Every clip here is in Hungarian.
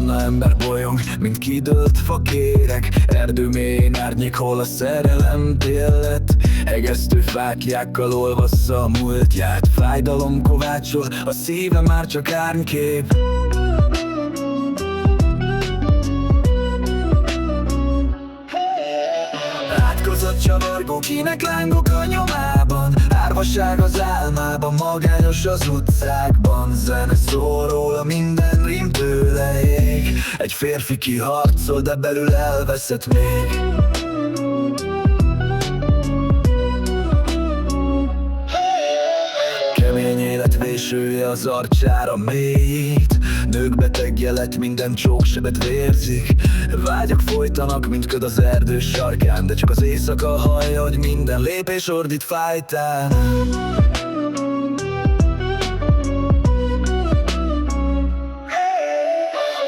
barna ember bolyong, mint kidőlt fakérek. Erdő mélyén árnyék, hol a szerelem tél lett. Hegesztő fáklyákkal olvassza a múltját. Fájdalom kovácsol, a szíve már csak árnykép. Átkozott csavargó, kinek lángok a nyomában. Árvaság az álmában, magányos az utcákban. Zene szól róla, minden rím tőle ég. Egy férfi kiharcol, de belül elveszett még. Kemény élet vésője az arcsára mélyít. Nők betegje lett, minden csóksebet vérzik. Vágyak folytanak, mint köd az erdő sarkán. De csak az éjszaka hallja, hogy minden lépés ordít fájtán.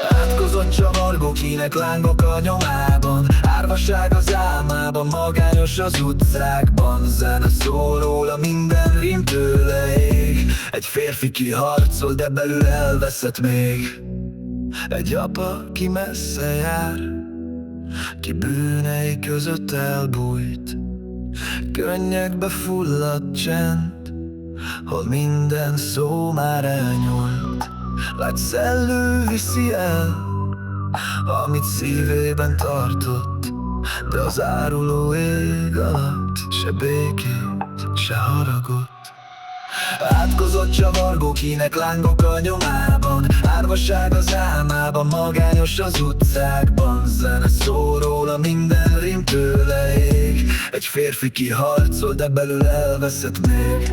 Átkozott csavargó, kinek lángok a nyomában. Árvaság az álmában, magányos az utcákban. Zene szól róla, minden rím tőle ég. Egy férfi kiharcol, de belül elveszett még. Egy apa, ki messze jár, ki bűnei között elbújt. Könnyekbe fulladt csend, hol minden szó már elnyúlt. Lágy szellő viszi el, amit szívében tartott. De az áruló ég alatt se békét, se haragot. Átkozott csavargó, kinek lángok a nyomában. Árvaság az álmában, magányos az utcákban. Zene szól róla, minden rím tőle ég. Egy férfi kiharcol, de belül elveszett még.